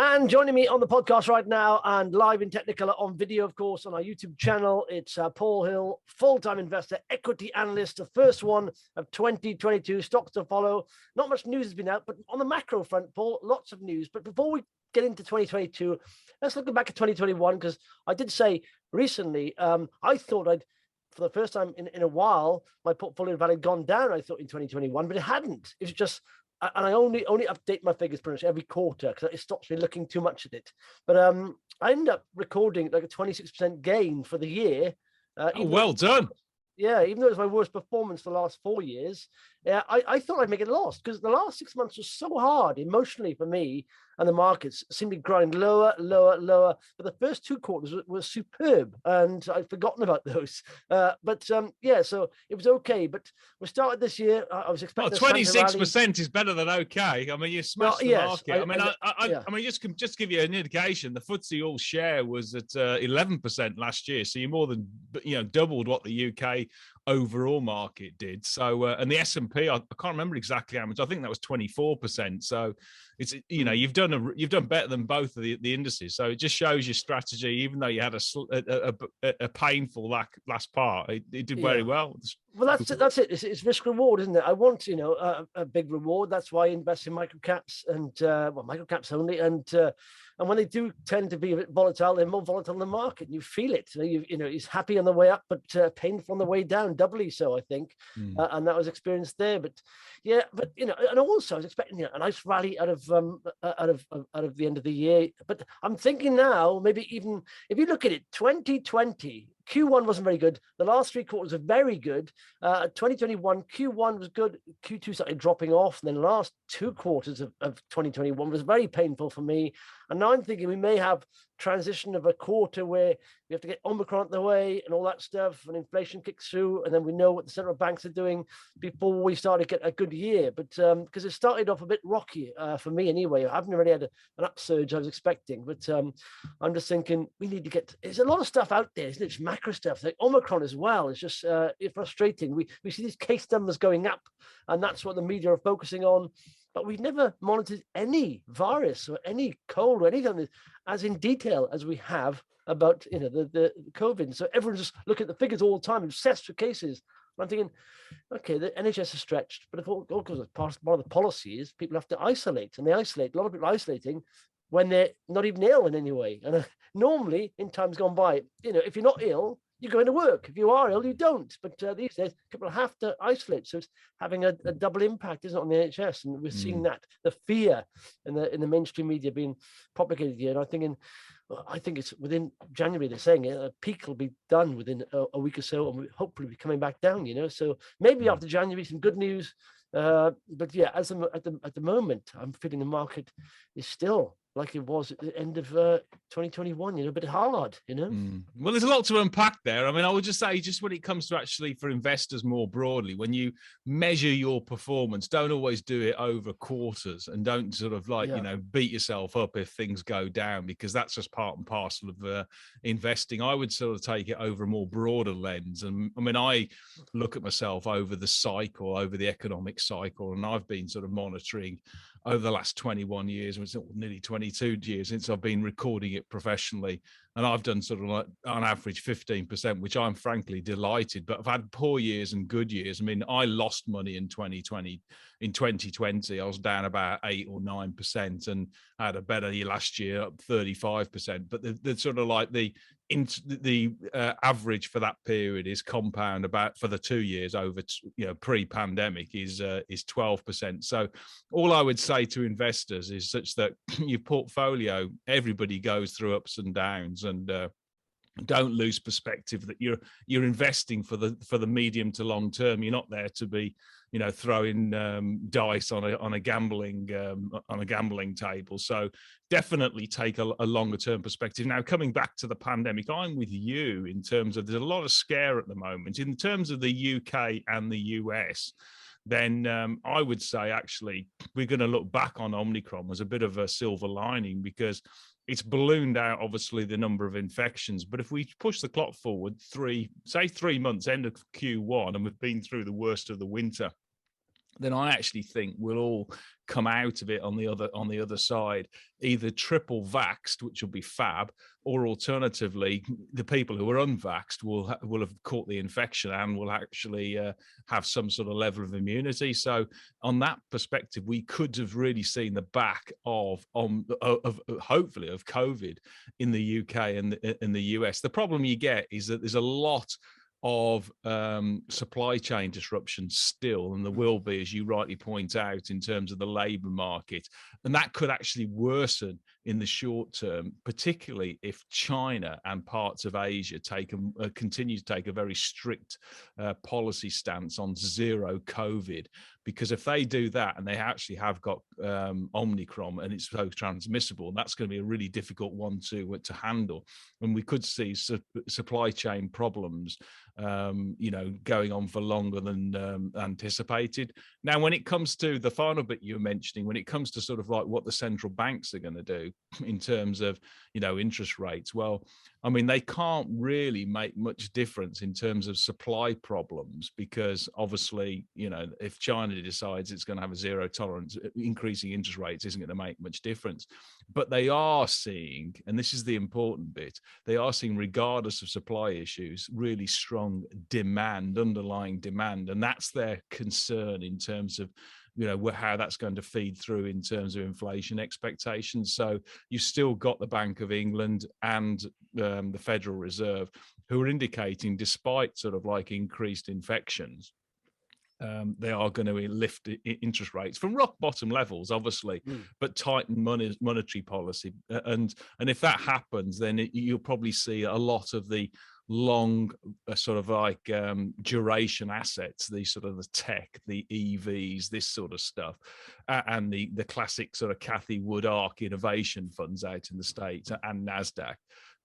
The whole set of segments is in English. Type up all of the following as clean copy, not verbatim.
And joining me on the podcast right now and live in Technicolor on video, of course, on our YouTube channel, it's Paul Hill, full-time investor, equity analyst, the first one of 2022, stocks to follow. Not much news has been out, but on the macro front, Paul, lots of news. But before we get into 2022, let's look back at 2021, because I did say recently, I thought for the first time in a while, my portfolio value had gone down, I thought, in 2021, but it hadn't. It was just... And I only update my figures pretty much every quarter because it stops me looking too much at it. But I ended up recording like a 26% gain for the year. Well done. Yeah, even though it was my worst performance the last 4 years, I thought I'd make it a loss because the last 6 months was so hard emotionally for me, and the markets seemed to be growing lower. But the first 2 quarters were superb, and I'd forgotten about those. Yeah, so it was okay. But we started this year. I was expecting 26% is better than okay. I mean, you smashed the market. I mean, just give you an indication. The FTSE all share was at 11% last year, so you more than doubled what the UK overall market did. So and the S&P, I can't remember exactly how much. I think that was 24%. So it's you've done better than both of the indices. So it just shows your strategy. Even though you had a painful last part, it did very well. Well, that's it. It's risk reward, isn't it? I want a big reward. That's why I invest in microcaps and microcaps only. And when they do tend to be a bit volatile, they're more volatile in the market. And you feel it. It's happy on the way up, but painful on the way down. Doubly so, I think. And that was experienced there. But yeah, and also I was expecting a nice rally out of the end of the year. But I'm thinking now, maybe even if you look at it, 2020. Q1 wasn't very good. The last 3 quarters are very good. 2021, Q1 was good. Q2 started dropping off. And then the last 2 quarters of 2021 was very painful for me. And now I'm thinking we may have transition of a quarter where we have to get Omicron out of the way and all that stuff, and inflation kicks through, and then we know what the central banks are doing before we start to get a good year. But because it started off a bit rocky for me anyway, I haven't really had an upsurge I was expecting. But I'm just thinking we need to get. There's a lot of stuff out there, isn't it? It's macro stuff, like Omicron as well. It's just frustrating. We see these case numbers going up, and that's what the media are focusing on. But we've never monitored any virus or any cold or anything as in detail as we have about the COVID. So everyone's just looking at the figures all the time, obsessed with cases. And I'm thinking, okay, the NHS is stretched, but if all goes as part of the policy is people have to isolate, and they isolate. A lot of people are isolating when they're not even ill in any way. And normally, in times gone by, if you're not ill, you go into work. If you are ill, you don't. But these days, people have to isolate. So it's having a double impact, isn't it, on the NHS? And we're seeing that, the fear in the mainstream media being propagated here. And I think it's within January, they're saying a peak will be done within a week or so, and we'll hopefully be coming back down, So maybe after January, some good news. But yeah, at the moment, I'm feeling the market is still like it was at the end of 2021, a bit hard, Well, there's a lot to unpack there. I mean, I would just say, just when it comes to actually for investors more broadly, when you measure your performance, don't always do it over quarters, and don't sort of beat yourself up if things go down, because that's just part and parcel of investing. I would sort of take it over a more broader lens. And I mean, I look at myself over the cycle, over the economic cycle, and I've been sort of monitoring over the last 21 years, it's nearly 22 years since I've been recording it professionally. And I've done sort of like on average 15%, which I'm frankly delighted, but I've had poor years and good years. I mean, I lost money in 2020. In 2020, I was down about 8 or 9%, and I had a better year last year, up 35%. But the sort of like the average for that period is compound about for the 2 years over, pre-pandemic is 12%. So all I would say to investors is such that your portfolio, everybody goes through ups and downs, and don't lose perspective that you're investing for the medium to long term. You're not there to be throwing dice on a gambling table. So definitely take a longer term perspective. Now, coming back to the pandemic, I'm with you in terms of there's a lot of scare at the moment in terms of the UK and the US. Then I would say actually we're going to look back on Omicron as a bit of a silver lining, because it's ballooned out, obviously, the number of infections. But if we push the clock forward 3 months, end of Q1, and we've been through the worst of the winter, then I actually think we'll all come out of it on the other side, either triple vaxxed, which will be fab, or alternatively, the people who are unvaxxed will have caught the infection and will actually have some sort of level of immunity. So, on that perspective, we could have really seen the back of hopefully of COVID in the UK and in the US. The problem you get is that there's a lot of supply chain disruption still, and there will be, as you rightly point out, in terms of the labor market, and that could actually worsen in the short term, particularly if China and parts of Asia continue to take a very strict policy stance on zero COVID. Because if they do that, and they actually have got Omicron, and it's so transmissible, that's going to be a really difficult one to handle. And we could see supply chain problems, going on for longer than anticipated. Now, when it comes to the final bit you were mentioning, when it comes to sort of like what the central banks are going to do in terms of, interest rates, well, I mean, they can't really make much difference in terms of supply problems, because obviously, if China decides it's going to have a zero tolerance, increasing interest rates isn't going to make much difference. But they are seeing, and this is the important bit, they are seeing, regardless of supply issues, really strong demand, underlying demand. And that's their concern in terms of how that's going to feed through in terms of inflation expectations. So you've still got the Bank of England and the Federal Reserve, who are indicating, despite sort of like increased infections, they are going to lift interest rates from rock bottom levels, obviously, but tighten monetary policy. And if that happens, then you'll probably see a lot of the long sort of like duration assets, the sort of the tech, the EVs, this sort of stuff, and the classic sort of Cathie Wood ARK innovation funds out in the States and NASDAQ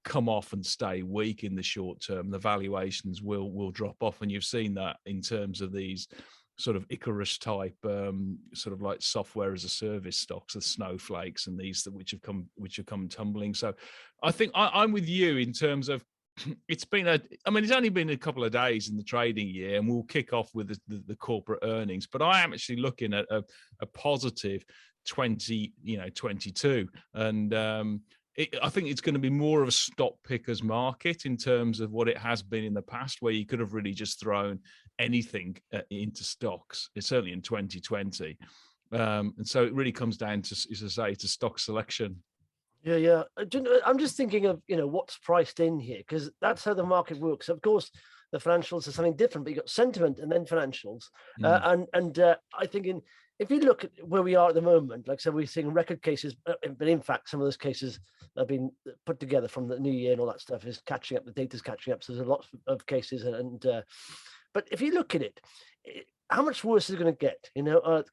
come off and stay weak in the short term. The valuations will drop off, and you've seen that in terms of these sort of Icarus type sort of like software as a service stocks, the snowflakes, and these which have come tumbling. So I think I'm with you in terms of, it's only been a couple of days in the trading year, and we'll kick off with the corporate earnings, but I am actually looking at a positive 2022, and I think it's going to be more of a stock pickers market in terms of what it has been in the past, where you could have really just thrown anything into stocks. It's certainly in 2020, and so it really comes down to, as I say, to stock selection. Yeah. I'm just thinking of, what's priced in here, because that's how the market works. Of course, the financials are something different, but you've got sentiment and then financials. I think if you look at where we are at the moment, like I said, we're seeing record cases, but in fact, some of those cases have been put together from the new year, and all that stuff is catching up. The data's catching up. So there's a lot of cases. But if you look at it, how much worse is it going to get,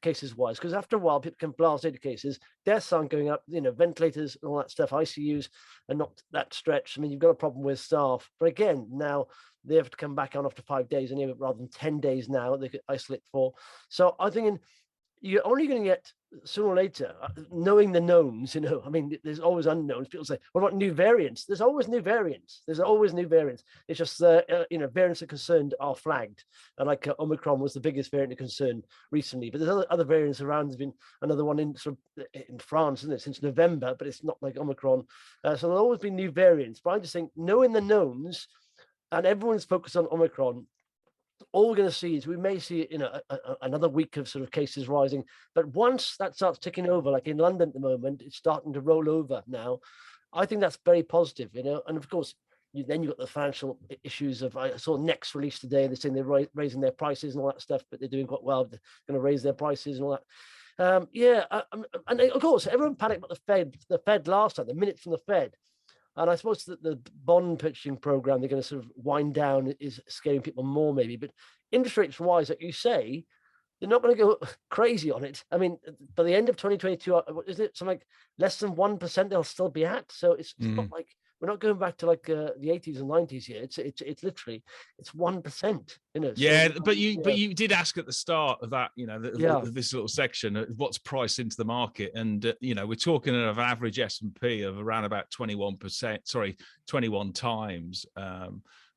cases wise? Because after a while, people can blast into cases. Deaths aren't going up, ventilators and all that stuff. ICUs are not that stretched. I mean, you've got a problem with staff. But again, now they have to come back on after 5 days anyway, rather than 10 days now they could isolate for. So I'm thinking you're only going to get, sooner or later, knowing the knowns, I mean, there's always unknowns. People say, what about new variants? There's always new variants. It's just, variants of concern are flagged. And like Omicron was the biggest variant of concern recently, but there's other variants around. There's been another one in France, isn't it, since November, but it's not like Omicron. So there'll always be new variants. But I just think knowing the knowns, and everyone's focused on Omicron, all we're going to see is we may see another week of sort of cases rising, but once that starts ticking over, like in London at the moment, it's starting to roll over now. I think that's very positive, and of course then you've got the financial issues of, I saw Next release today, they're saying they're raising their prices and all that stuff, but they're doing quite well. They're going to raise their prices and all that. And of course everyone panicked about the Fed last time, the minutes from the Fed. And I suppose that the bond purchasing program they're going to sort of wind down is scaring people more, maybe. But interest rates wise, like you say, they're not going to go crazy on it. I mean, by the end of 2022, what is it? Something like less than 1% they'll still be at. So it's not like we're not going back to like the 80s and 90s here. It's literally 1%. Yeah, so, but you did ask at the start of that, this little section, what's priced into the market, and we're talking of an average S&P of around about 21 times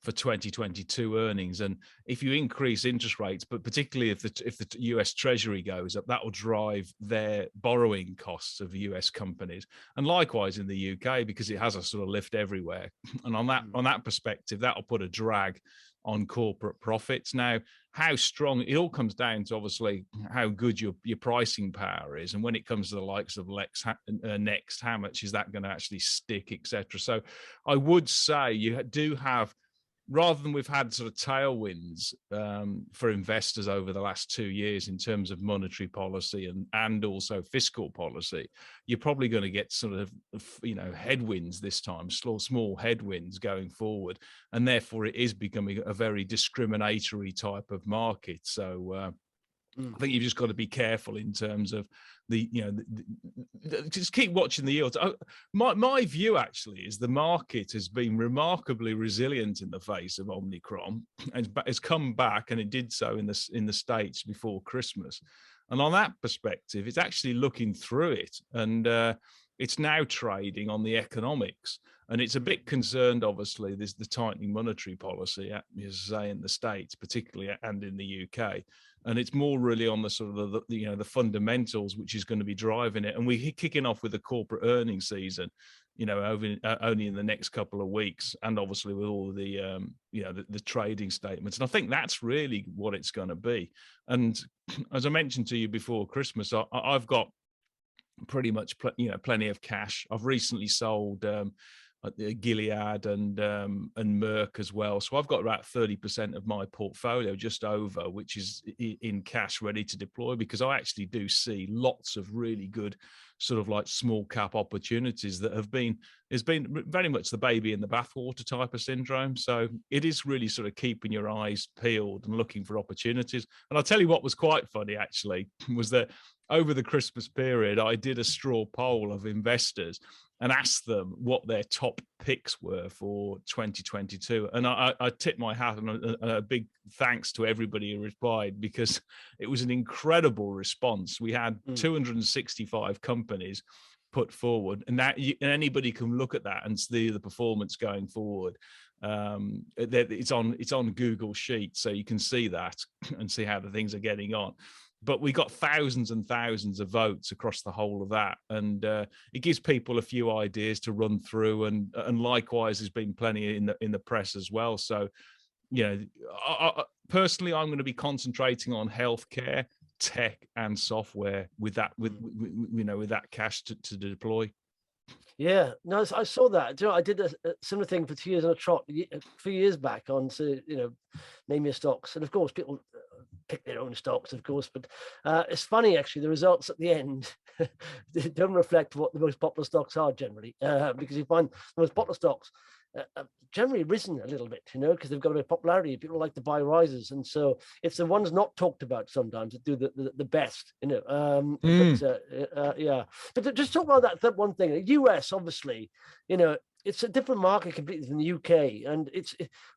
for 2022 earnings. And if you increase interest rates, but particularly if the US Treasury goes up, that will drive their borrowing costs of US companies. And likewise in the UK, because it has a sort of lift everywhere. And on that perspective, that'll put a drag on corporate profits. Now, how strong, it all comes down to obviously how good your pricing power is. And when it comes to the likes of Next, how much is that going to actually stick, etc. So I would say you do have, rather than we've had sort of tailwinds for investors over the last 2 years in terms of monetary policy and also fiscal policy, you're probably going to get sort of, headwinds this time, small headwinds going forward. And therefore it is becoming a very discriminatory type of market. So I think you've just got to be careful in terms of just keep watching the yields. My view actually is the market has been remarkably resilient in the face of Omicron, and has come back, and it did so in the States before Christmas. And on that perspective, it's actually looking through it, and it's now trading on the economics. And it's a bit concerned, obviously, there's the tightening monetary policy, as I say, in the States, particularly, and in the UK. And it's more really on the sort of the fundamentals, which is going to be driving it. And we're kicking off with the corporate earnings season, only in the next couple of weeks, and obviously with all the the trading statements. And I think that's really what it's going to be. And as I mentioned to you before Christmas, I've got pretty much plenty of cash. I've recently sold Gilead and Merck as well. So I've got about 30% of my portfolio, just over, which is in cash ready to deploy, because I actually do see lots of really good sort of like small cap opportunities that has been very much the baby in the bathwater type of syndrome. So it is really sort of keeping your eyes peeled and looking for opportunities. And I'll tell you what was quite funny actually was that over the Christmas period, I did a straw poll of investors and asked them what their top picks were for 2022. And I tipped my hat, and a big thanks to everybody who replied, because it was an incredible response. We had 265 companies put forward, and anybody can look at that and see the performance going forward. It's on Google Sheets, so you can see that and see how the things are getting on. But we got thousands and thousands of votes across the whole of that, and it gives people a few ideas to run through. And likewise, there's been plenty in the press as well. So, personally, I'm going to be concentrating on healthcare, tech, and software with that that cash to deploy. Yeah, no, I saw that. I did a similar thing for 2 years on a trot a few years back on, name your stocks. And of course, people pick their own stocks, of course. But it's funny, actually, the results at the end don't reflect what the most popular stocks are generally, because you find the most popular stocks generally risen a little bit, because they've got a bit of popularity. People like to buy rises, and so it's the ones not talked about sometimes that do the best, But just talk about that one thing. The US, obviously, it's a different market completely than the UK, and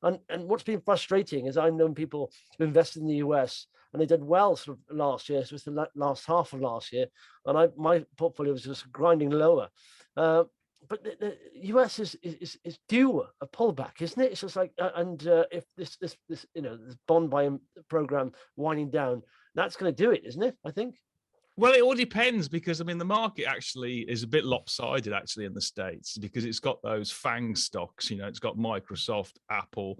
and what's been frustrating is I've known people who invested in the US and they did well sort of last year, so it's the last half of last year, and my portfolio was just grinding lower. But the US is due a pullback, isn't it? It's just like, if this bond buying program winding down, that's going to do it, isn't it? I think. Well, it all depends, because the market actually is a bit lopsided actually in the States, because it's got those FANG stocks. It's got Microsoft, Apple,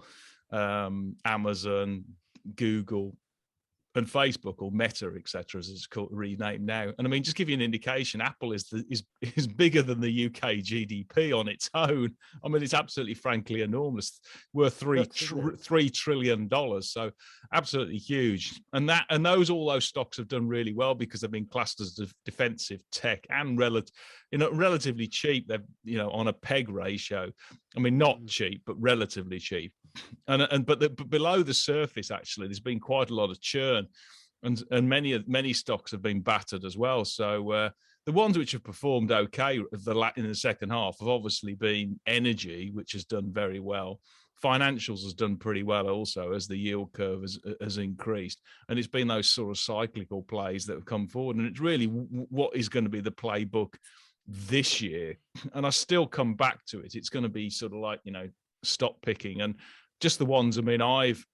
Amazon, Google, and Facebook, or Meta, etc., as it's called, renamed now. And just give you an indication, Apple is bigger than the UK GDP on its own. It's absolutely, frankly, enormous, worth $3 trillion. So absolutely huge. And all those stocks have done really well because they've been classed as defensive tech and relatively cheap. They're on a PEG ratio. Not cheap, but relatively cheap. But below the surface, actually, there's been quite a lot of churn, and many stocks have been battered as well. So the ones which have performed okay in the second half have obviously been energy, which has done very well. Financials has done pretty well also, as the yield curve has increased, and it's been those sort of cyclical plays that have come forward, and it's really what is going to be the playbook this year. And I still come back to it. It's going to be sort of like stock picking, and just the ones, I mean, I've,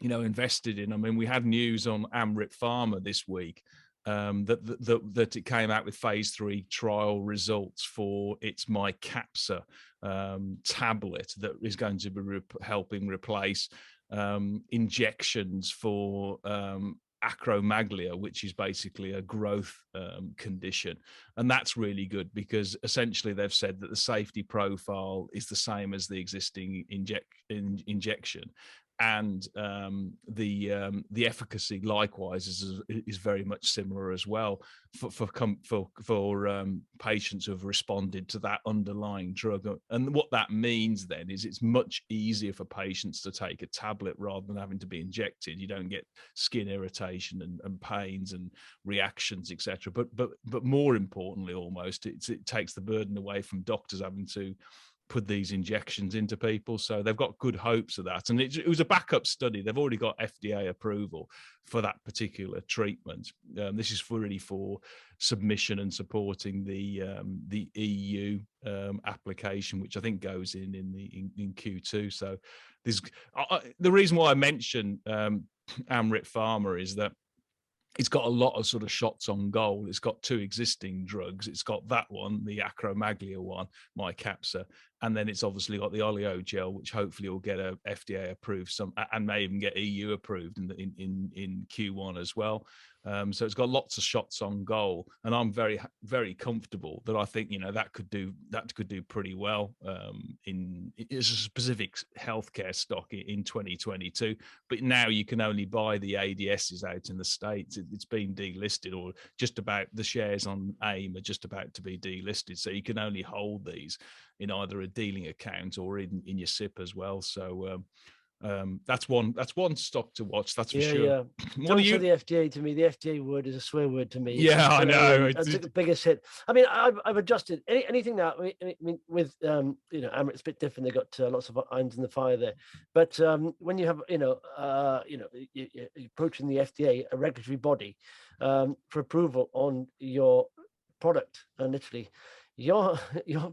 invested in. I mean, we had news on Amryt Pharma this week, that it came out with phase 3 trial results for its Mycapsa tablet that is going to be helping replace injections for acromegalia, which is basically a growth condition. And that's really good, because essentially they've said that the safety profile is the same as the existing injection. And the efficacy likewise is very much similar as well for patients who have responded to that underlying drug. And what that means then is it's much easier for patients to take a tablet rather than having to be injected. You don't get skin irritation and pains and reactions, etc. But more importantly, almost it takes the burden away from doctors having to put these injections into people. So they've got good hopes of that. And it was a backup study. They've already got FDA approval for that particular treatment. This is really for submission and supporting the EU application, which I think goes in Q2. So the reason why I mentioned Amryt Pharma is that it's got a lot of sort of shots on goal. It's got 2 existing drugs. It's got that one, the acromegalia one, Mycapsa, and then it's obviously got the oleo gel, which hopefully will get a FDA approved, and may even get EU approved in Q1 as well. So it's got lots of shots on goal, and I'm very, very comfortable that I think that could do pretty well it's a specific healthcare stock in 2022. But now you can only buy the ADSs out in the States. It's been delisted, or just about. The shares on AIM are just about to be delisted, so you can only hold these in either a dealing account or in your SIP as well. So that's one stock to watch. That's for sure. Yeah. Don't say the FDA to me. The FDA word is a swear word to me. Yeah, I know. I took the biggest hit. I mean, I've adjusted anything that. I mean, with Amryt's a bit different. They got lots of irons in the fire there. But when you have you're approaching the FDA, a regulatory body, for approval on your product, and literally your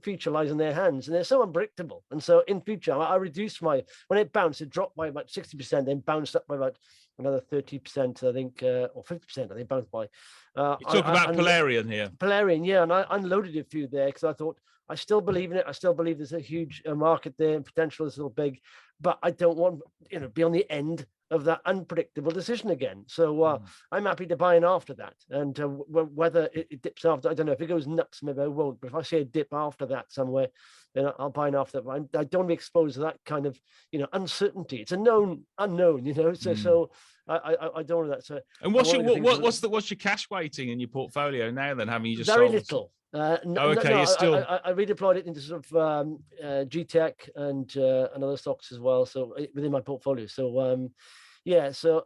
future lies in their hands, and they're so unpredictable. And so in future, I reduced when it bounced, it dropped by about 60%, then bounced up by about another 30%, I think, or 50%, I think, bounced by. You talk about Polarean here. Polarean, yeah, and I unloaded a few there because I thought, I still believe in it. I still believe there's a huge market there, and potential is still big, but I don't want be on the end of that unpredictable decision again. So I'm happy to buy in after that. And whether it dips after, I don't know. If it goes nuts, maybe I won't. But if I see a dip after that somewhere, then I'll buy in after that. I don't want to be exposed to that kind of uncertainty. It's a known unknown. So I don't want that. So and what's your cash weighting in your portfolio now? Then having you just very sold? Little. You're still. I redeployed it into sort of GTech and other stocks as well. So within my portfolio. So yeah. So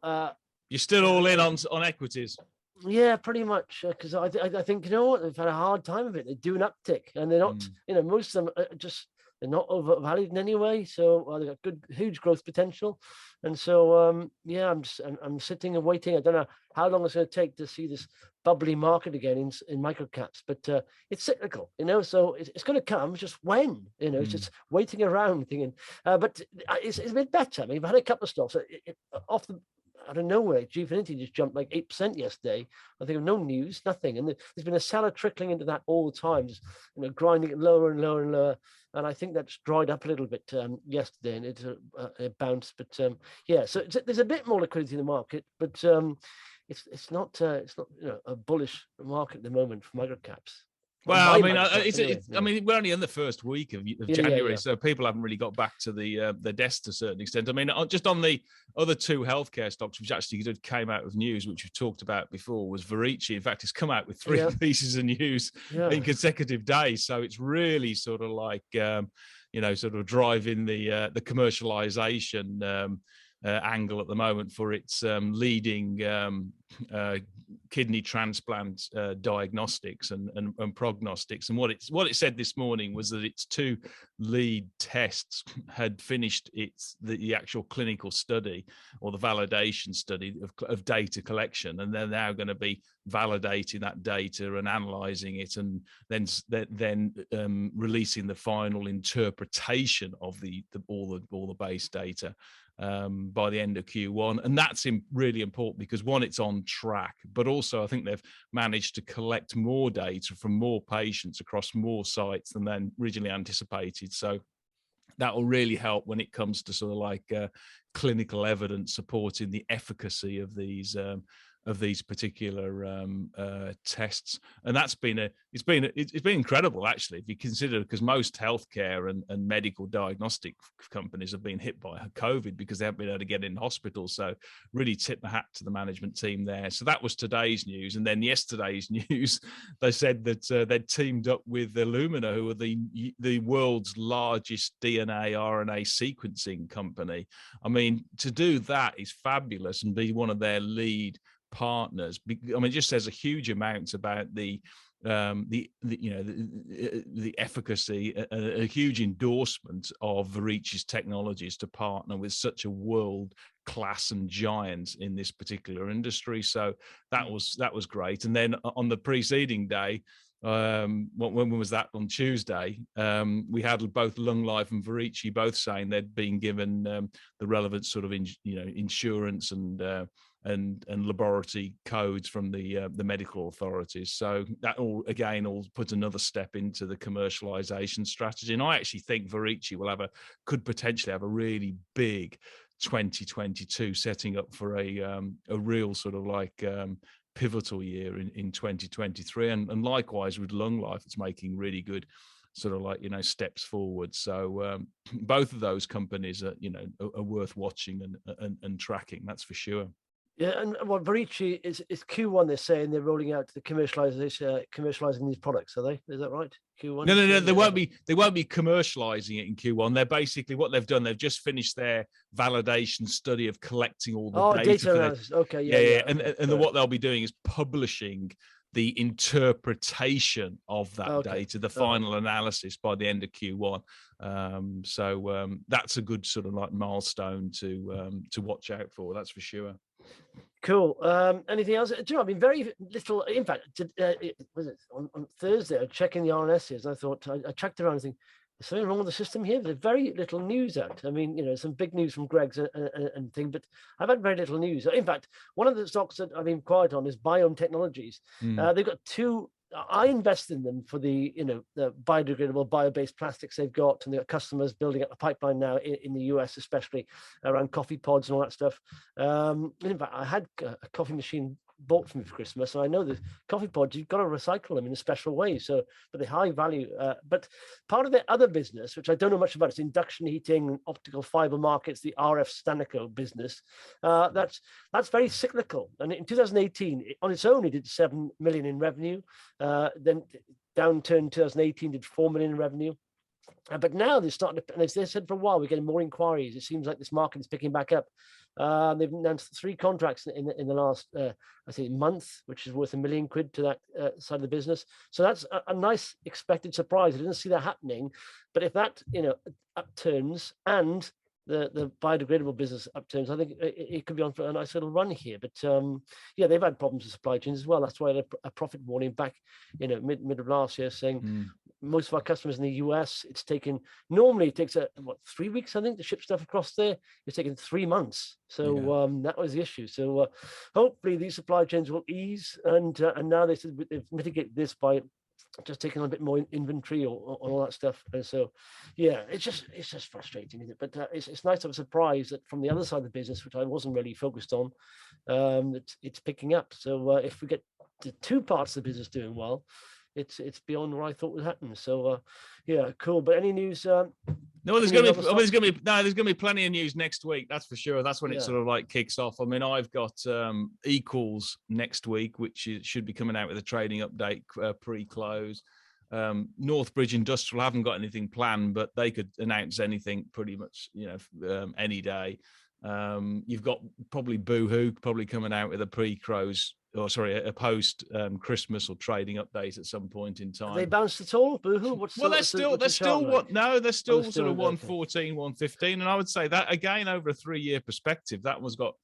you're still all in on equities. Yeah, pretty much. Because I think what, they've had a hard time of it. They do an uptick, and they're not. Most of them are just. They're not overvalued in any way, so they've got huge growth potential, and so yeah, I'm sitting and waiting. I don't know how long it's going to take to see this bubbly market again in microcaps, but it's cyclical, so it's going to come. Just when, it's just waiting around, thinking. But it's a bit better. I mean, I've had a couple of stocks off the. Out of nowhere, Gfinity just jumped like 8% yesterday. I think of no news, nothing, and there's been a seller trickling into that all the time, just grinding it lower and lower and lower. And I think that's dried up a little bit yesterday, and it bounced. But yeah, so there's a bit more liquidity in the market, but it's not a bullish market at the moment for microcaps. Well, I mean, we're only in the first week of January, so people haven't really got back to the desk to a certain extent. I mean, just on the other 2 healthcare stocks, which actually came out with news, which we've talked about before, was Verici. In fact, it's come out with 3 pieces of news in consecutive days. So it's really sort of like, sort of driving the commercialization angle at the moment for its leading kidney transplant diagnostics and prognostics. And what it said this morning was that its 2 lead tests had finished the actual clinical study, or the validation study of data collection, and they're now going to be validating that data and analyzing it, and then releasing the final interpretation of all the base data by the end of Q1. And that's really important because, one, it's on track, but also I think they've managed to collect more data from more patients across more sites than then originally anticipated. So that will really help when it comes to sort of like clinical evidence supporting the efficacy of these particular tests. And it's been incredible, actually, if you consider, because most healthcare and medical diagnostic companies have been hit by COVID because they haven't been able to get in hospital. So really tip the hat to the management team there. So that was today's news. And then yesterday's news, they said that they'd teamed up with Illumina, who are the world's largest DNA RNA sequencing company. I mean, to do that is fabulous and be one of their lead partners. I mean, it just says a huge amount about the efficacy, a huge endorsement of Verici's technologies to partner with such a world class and giants in this particular industry. So that was great. And then on the preceding day, when was that? On Tuesday, we had both Lunglife and Verici both saying they'd been given the relevant sort of insurance and laboratory codes from the medical authorities. So that all put another step into the commercialization strategy. And I actually think Verici could potentially have a really big 2022, setting up for a real sort of like pivotal year in 2023. And likewise with Lunglife, it's making really good sort of like, steps forward. So both of those companies are worth watching and tracking, that's for sure. Yeah, and what Verici is Q1, they're saying they're rolling out the commercializing these products, are they? Is that right? Q1? No, they won't be commercializing it in Q1. They're basically, what they've done, they've just finished their validation study of collecting all the data analysis. Okay, yeah. And what they'll be doing is publishing the interpretation of that data, the final analysis, by the end of Q1. So that's a good sort of like milestone to watch out for. That's for sure. Cool. Anything else? Do you know, I mean, very little. In fact, was it on Thursday? I was checking the RNSs. I thought I checked around and think, is something wrong with the system here? There's very little news out. I mean, some big news from Greg's and thing, but I've had very little news. In fact, one of the stocks that I've been quiet on is Biome Technologies. They've got 2. I invest in them for the biodegradable, bio-based plastics they've got, and they've got customers building up a pipeline now in the US, especially around coffee pods and all that stuff. In fact, I had a coffee machine bought for me for Christmas, and I know the coffee pods, you've got to recycle them in a special way. So, but they're high value. But part of their other business, which I don't know much about, is induction heating and optical fiber markets, the RF Stanico business. That's very cyclical. And in 2018, on its own, it did 7 million in revenue. Then downturn 2018 did 4 million in revenue. But now they're starting to, and as they said for a while, we're getting more inquiries. It seems like this market is picking back up. They've announced 3 contracts in the last, I think, month, which is worth £1 million to that side of the business. So that's a nice expected surprise. I didn't see that happening, but if that upturns and the biodegradable business upturns, I think it could be on for a nice little run here. But yeah, they've had problems with supply chains as well. That's why a profit warning back, mid of last year, saying most of our customers in the US, normally it takes 3 weeks, I think, to ship stuff across there. It's taken 3 months. So that was the issue. So hopefully these supply chains will ease, and now they said they've mitigated this by just taking on a bit more inventory or all that stuff. And so, yeah, it's just frustrating, isn't it? But it's nice to have a surprise that from the other side of the business, which I wasn't really focused on, that it's picking up. So if we get the 2 parts of the business doing well, it's beyond what I thought would happen. So yeah, cool. But any news? No, there's going to be plenty of news next week. That's for sure. That's when it sort of like kicks off. I mean, I've got EQLS next week, which should be coming out with a trading update pre-close. Northbridge Industrial haven't got anything planned, but they could announce anything pretty much, any day. You've got probably Boohoo probably coming out with a pre-close, or sorry, a post Christmas or trading update at some point in time. Have they bounced at all, Boohoo? Well, they're still sort of 114, 115, and I would say that again over a 3-year perspective, that one's got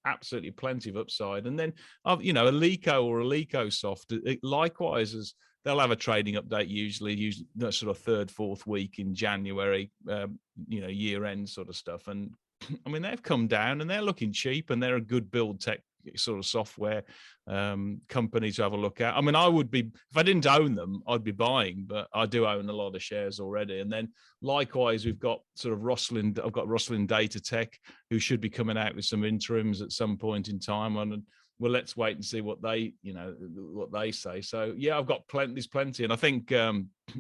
absolutely plenty of upside. And then Eleco or ELCO likewise, they'll have a trading update usually that sort of 3rd, 4th week in January, year end sort of stuff. And I mean, they've come down and they're looking cheap, and they're a good build tech sort of software company to have a look at. I mean, I would be, if I didn't own them, I'd be buying, but I do own a lot of shares already. And then likewise, we've got sort of I've got Rosslyn Data Tech, who should be coming out with some interims at some point in time on. Well, let's wait and see what they say. So yeah, I've got there's plenty. And I think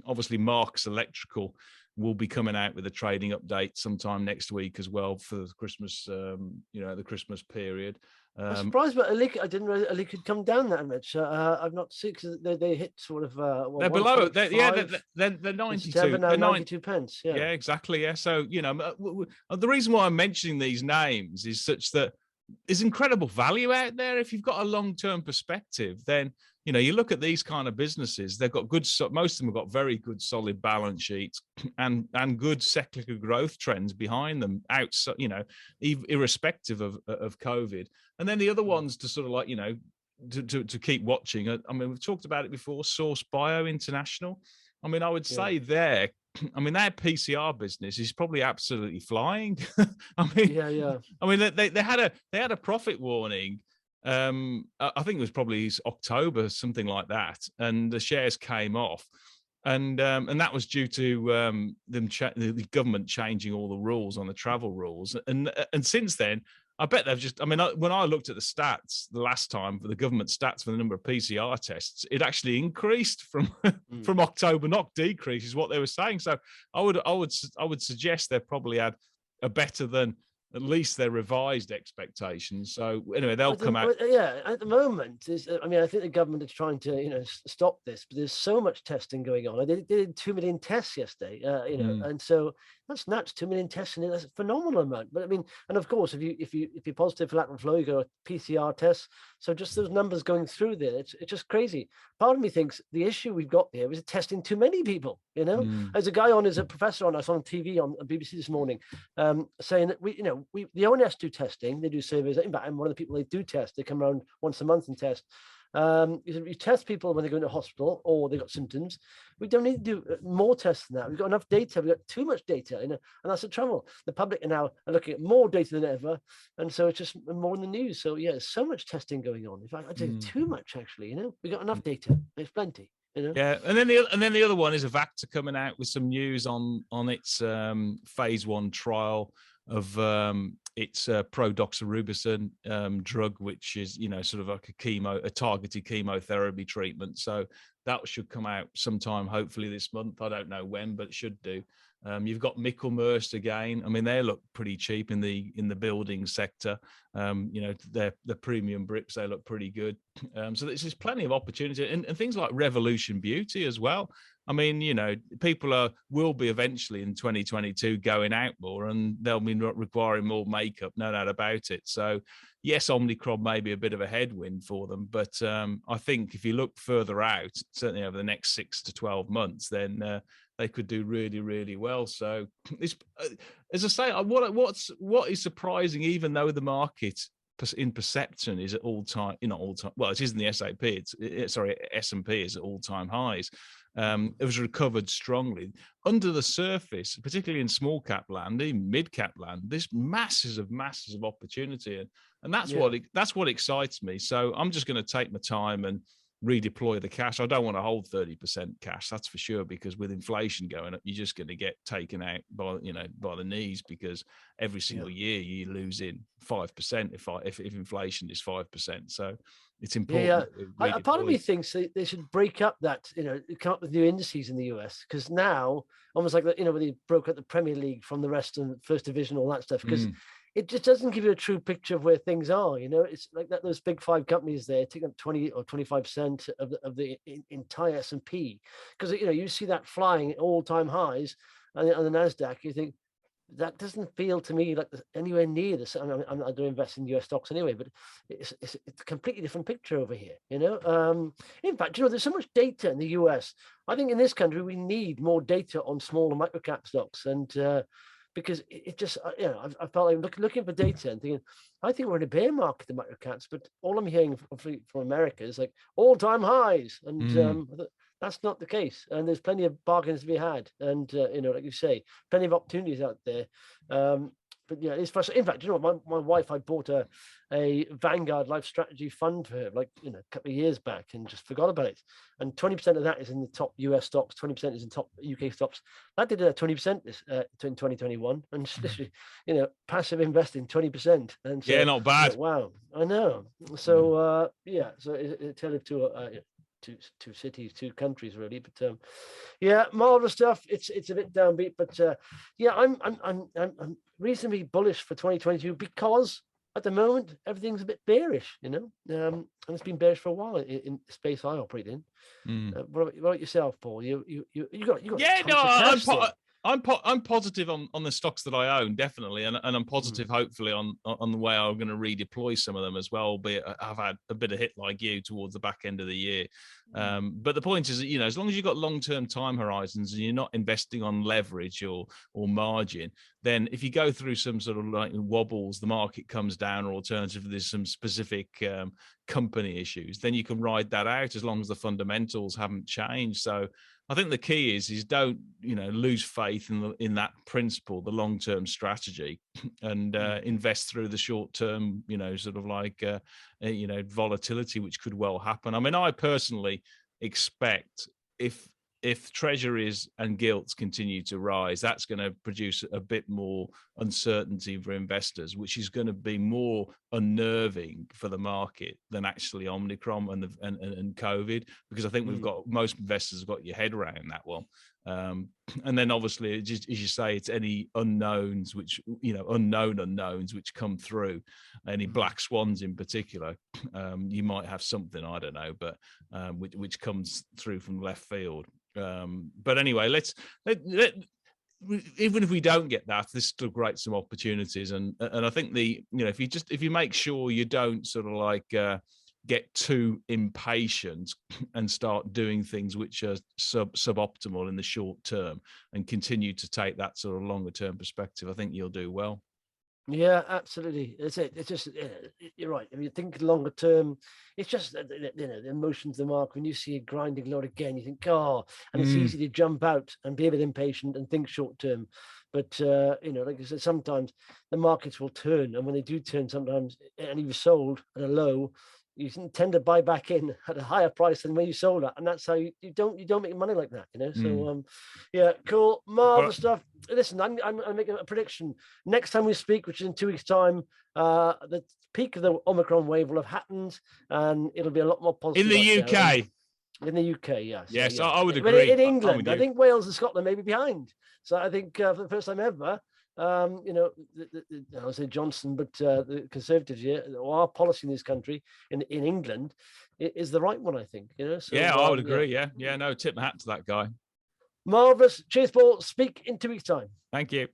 obviously Marks Electrical will be coming out with a trading update sometime next week as well for the Christmas, the Christmas period. I'm surprised about Eleco. I didn't know Eleco could come down that much. I've not seen, because they hit sort of. They're below. They're 92. They're 92 pence. Yeah, exactly. Yeah. So the reason why I'm mentioning these names is such that there's incredible value out there. If you've got a long-term perspective, then you look at these kind of businesses. They've got most of them have got very good, solid balance sheets and good cyclical growth trends behind them. Irrespective of COVID. And then the other ones to sort of to keep watching. I mean, we've talked about it before. SourceBio International. I mean, I would say their PCR business is probably absolutely flying. I mean, they had a profit warning. I think it was probably October, something like that, and the shares came off, and that was due to the government changing all the rules on the travel rules, and since then, I bet they've just. I mean, when I looked at the stats the last time for the government stats for the number of PCR tests, it actually increased from from October, not decreased, is what they were saying. So I would suggest they've probably had a better than at least their revised expectations. So anyway, they'll come out. Yeah, at the moment, I think the government is trying to, stop this, but there's so much testing going on. They did 2 million tests yesterday, and so that's nuts. 2 million tests, and that's a phenomenal amount. But I mean, and of course, if you're positive for lateral flow, you got a PCR test. So just those numbers going through there, it's just crazy. Part of me thinks the issue we've got here is testing too many people. There's a guy there's a professor on us on TV on BBC this morning, saying that the ONS do testing. They do surveys. In fact, I'm one of the people they do test. They come around once a month and test. You test people when they go into hospital or they've got symptoms. We don't need to do more tests than that. We've got enough data. We've got too much data, and that's the trouble. The public are now looking at more data than ever, and so it's just more in the news. So yeah, there's so much testing going on. In fact, I'd say too much actually. We've got enough data. There's plenty. Yeah, and then the other one is Avacta coming out with some news on its phase 1 trial of its prodoxorubicin drug, which is sort of like a targeted chemotherapy treatment. So that should come out sometime, hopefully this month. I don't know when, but it should do. You've got Michelmersh again. I mean, they look pretty cheap in the building sector. The premium bricks, they look pretty good. So there's plenty of opportunity, and things like Revolution Beauty as well. I mean, people will be eventually in 2022 going out more, and they'll be requiring more makeup, no doubt about it. So yes, Omicron may be a bit of a headwind for them, but I think if you look further out, certainly over the next 6 to 12 months, then they could do really, really well. So, as I say, what is surprising, even though the market in perception is at all-time, not all-time. Well, it is in the SAP. S&P is at all-time highs. It was recovered strongly under the surface, particularly in small cap land, even mid cap land. There's masses of opportunity, and that's what excites me. So I'm just going to take my time and redeploy the cash. I don't want to hold 30% cash, that's for sure, because with inflation going up, you're just going to get taken out by the knees, because every single year you lose in 5% if inflation is 5%. So it's important. Part of me thinks they should break up that, come up with new indices in the US, because now almost like when they broke up the Premier League from the rest of the First Division, all that stuff, because it just doesn't give you a true picture of where things are. It's like that those big 5 companies there taking up 20 or 25% of the entire S&P, because you see that flying at all-time highs on the Nasdaq. You think, that doesn't feel to me like anywhere near this. I'm not going to invest in US stocks anyway, but it's a completely different picture over here, you know. In fact, you know, there's so much data in the US. I think in this country we need more data on smaller microcap stocks, and because it just, you know, I felt like looking for data and thinking, I think we're in a bear market in microcaps, but all I'm hearing from America is like all-time highs, and that's not the case, and there's plenty of bargains to be had, and you know, like you say, plenty of opportunities out there. But yeah, it's frustrating. In fact, you know, my wife, I bought a Vanguard Life Strategy fund for her, like, you know, a couple of years back, and just forgot about it. And 20% of that is in the top US stocks, 20% is in top UK stocks. That did 20% this in 2021, and just literally, you know, passive investing 20%. And so, yeah, not bad. You know, wow, I know. So yeah, so it's tailored to two cities, two countries, really. But yeah, marvelous stuff. It's a bit downbeat, but yeah, I'm reasonably bullish for 2022 because at the moment everything's a bit bearish, you know, and it's been bearish for a while in the space I operate in. What about yourself, Paul? You got Yeah, tons of cash I'm positive on the stocks that I own, definitely, and I'm positive, hopefully, on the way I'm going to redeploy some of them as well. Albeit I've had a bit of hit like you towards the back end of the year, but the point is that, you know, as long as you've got long-term time horizons and you're not investing on leverage or margin, then if you go through some sort of like wobbles, the market comes down, or alternatively there's some specific company issues, then you can ride that out as long as the fundamentals haven't changed. So I think the key is don't, you know, lose faith in that principle, the long-term strategy, and invest through the short-term, you know, sort of like you know, volatility, which could well happen. I mean, I personally expect if treasuries and gilts continue to rise, that's going to produce a bit more uncertainty for investors, which is going to be more unnerving for the market than actually Omicron and COVID, because I think most investors have got your head around that one. And then obviously, just as you say, it's any unknowns, which, you know, unknown unknowns which come through, any black swans in particular. You might have something, I don't know, but which comes through from left field. But anyway, even if we don't get that, this still creates some opportunities, and I think you know, if you make sure you don't sort of like get too impatient and start doing things which are suboptimal in the short term, and continue to take that sort of longer term perspective, I think you'll do well. Yeah, absolutely. It's just, you're right. If you think longer term, it's just, you know, the emotions of the market. When you see it grinding lower again, you think, oh, and it's easy to jump out and be a bit impatient and think short term. But, you know, like I said, sometimes the markets will turn. And when they do turn, sometimes, and you've sold at a low, you tend to buy back in at a higher price than when you sold it, and that's how you don't make money like that, you know. So yeah, cool, marvelous stuff. Listen, I'm making a prediction. Next time we speak, which is in 2 weeks' time, the peak of the Omicron wave will have happened, and it'll be a lot more positive in the UK. In the UK, yes. Yes, yeah. I would But agree. in England, I think Wales and Scotland may be behind. So I think for the first time ever, you know, I would say Johnson, but the Conservatives here, or our policy in this country, in England, is the right one, I think. You know. So, yeah, I would agree. Yeah, no, tip my hat to that guy. Marvelous. Cheers, Paul. Speak in 2 weeks' time. Thank you.